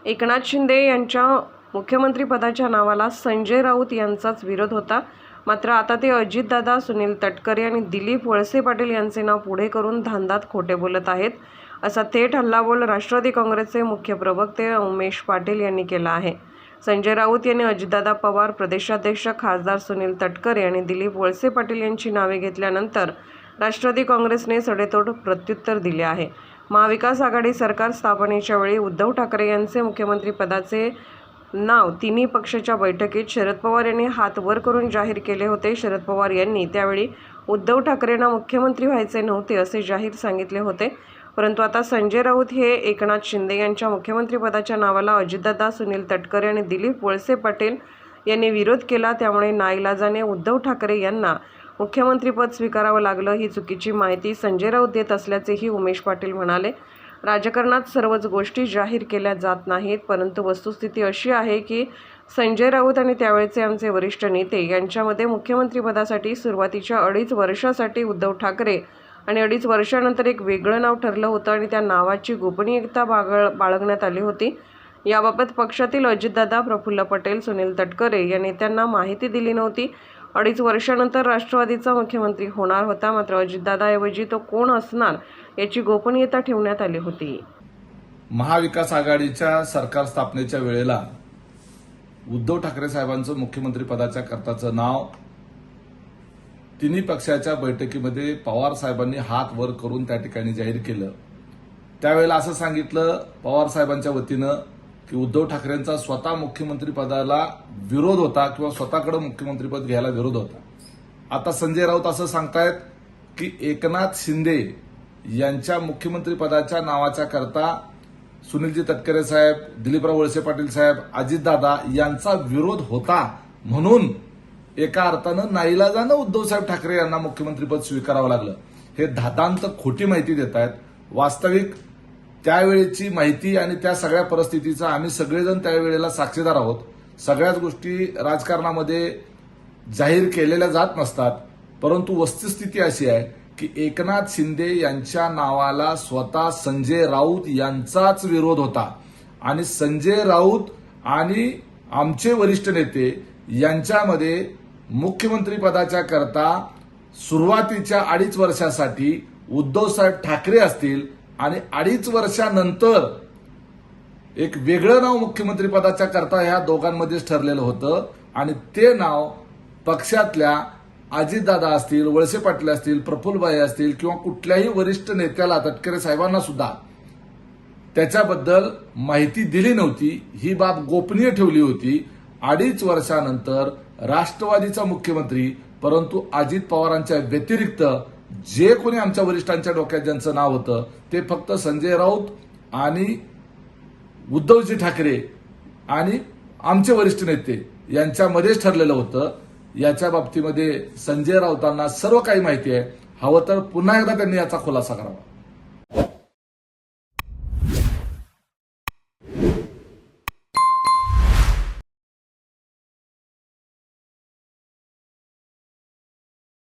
एकनाथ शिंदे यांच्या मुख्यमंत्रीपदाच्या नावाला संजय राऊत यांचाच विरोध होता. मात्र आता ते अजितदादा, सुनील तटकरे आणि दिलीप वळसे पाटील यांचे नाव पुढे करून धांदात खोटे बोलत आहेत, असा थेट हल्लाबोल राष्ट्रवादी काँग्रेसचे मुख्य प्रवक्ते उमेश पाटील यांनी केला आहे. संजय राऊत यांनी अजितदादा पवार, प्रदेशाध्यक्ष खासदार सुनील तटकरे आणि दिलीप वळसे पाटील यांची नावे घेतल्यानंतर राष्ट्रवादी काँग्रेसने सडेतोड प्रत्युत्तर दिले आहे. महाविकास आघाडी सरकार स्थापनेच्या वेळी उद्धव ठाकरे यांचे मुख्यमंत्रीपदाचे नाव तिन्ही पक्षाच्या बैठकीत शरद पवार यांनी हात वर करून जाहीर केले होते. शरद पवार यांनी त्यावेळी उद्धव ठाकरेंना मुख्यमंत्री व्हायचे नव्हते असे जाहीर सांगितले होते. परंतु आता संजय राऊत हे एकनाथ शिंदे यांच्या मुख्यमंत्रीपदाच्या नावाला अजितदादा, सुनील तटकरे आणि दिलीप वळसे पाटील यांनी विरोध केला. त्यामुळे नाईलाजाने उद्धव ठाकरे यांना मुख्यमंत्रीपद स्वीकारावं लागलं. ही चुकीची माहिती संजय राऊत देत असल्याचेही उमेश पाटील म्हणाले. राजकारणात सर्वच गोष्टी जाहीर केल्या जात नाहीत, परंतु वस्तुस्थिती अशी आहे की संजय राऊत आणि त्यावेळचे आमचे वरिष्ठ नेते यांच्यामध्ये मुख्यमंत्रीपदासाठी सुरुवातीच्या 2.5 वर्षासाठी उद्धव ठाकरे आणि 2.5 वर्षानंतर एक वेगळं नाव ठरलं होतं आणि त्या नावाची गोपनीयता बाळगण्यात आली होती. याबाबत पक्षातील अजितदादा, प्रफुल्ल पटेल, सुनील तटकरे या नेत्यांना माहिती दिली नव्हती. 2.5 वर्षानंतर राष्ट्रवादीचा मुख्यमंत्री होणार होता, मात्र अजितदादाऐवजी तो कोण असणार याची गोपनीयता ठेवण्यात आली होती. महाविकास आघाडीच्या सरकार स्थापनेच्या वेळेला उद्धव ठाकरे साहेबांचं मुख्यमंत्री पदाच्या करताचं नाव तिन्ही पक्षाच्या बैठकीमध्ये पवार साहेबांनी हात वर करून त्या ठिकाणी जाहीर केलं. त्यावेळेला असं सांगितलं पवार साहेबांच्या वतीनं की उद्धव ठाकरेंचा स्वतः मुख्यमंत्री पदाला विरोध होता किंवा स्वतःकडे मुख्यमंत्रीपद घ्यायला विरोध होता. आता संजय राऊत असं सांगतायत की एकनाथ शिंदे यांच्या मुख्यमंत्री पदाच्या नावाच्या करता सुनीलजी तटकरे साहेब, दिलीपराव वळसे पाटील साहेब, अजितदादा यांचा विरोध होता, म्हणून एका अर्थानं नाईलाजानं उद्धव साहेब ठाकरे यांना मुख्यमंत्रीपद स्वीकारावं लागलं. हे धातांत खोटी माहिती देत आहेत. वास्तविक त्यावेळेची माहिती आणि त्या सगळ्या परिस्थितीचा आम्ही सगळेजण त्यावेळेला साक्षीदार आहोत. सगळ्याच गोष्टी राजकारणामध्ये जाहीर केलेल्या जात नसतात, परंतु वस्तुस्थिती अशी आहे की एकनाथ शिंदे यांच्या नावाला स्वतः संजय राऊत यांचाच विरोध होता आणि संजय राऊत आणि आमचे वरिष्ठ नेते यांच्यामध्ये मुख्यमंत्री पदाच्या करता सुरुवातीच्या 2.5 वर्षासाठी उद्धवसाहेब ठाकरे असतील आणि 2.5 वर्षानंतर एक वेगळं नाव मुख्यमंत्री पदाच्या करता ह्या दोघांमध्येच ठरलेलं होतं आणि ते नाव पक्षातल्या अजितदादा असतील, वळसे पाटील असतील, प्रफुल्लभाई असतील किंवा कुठल्याही वरिष्ठ नेत्याला, तटकरे साहेबांना सुद्धा त्याच्याबद्दल माहिती दिली नव्हती. ही बाब गोपनीय ठेवली होती. 2.5 वर्षानंतर राष्ट्रवादीचा मुख्यमंत्री, परंतु अजित पवारांच्या व्यतिरिक्त जे कोणी आमच्या वरिष्ठांच्या डोक्यात ज्यांचं नाव होतं ते फक्त संजय राऊत आणि उद्धवजी ठाकरे आणि आमचे वरिष्ठ नेते यांच्यामध्येच ठरलेलं होतं. याच्या बाबतीमध्ये संजय राऊतांना सर्व काही माहिती आहे. हवं तर पुन्हा एकदा त्यांनी याचा खुलासा करावा.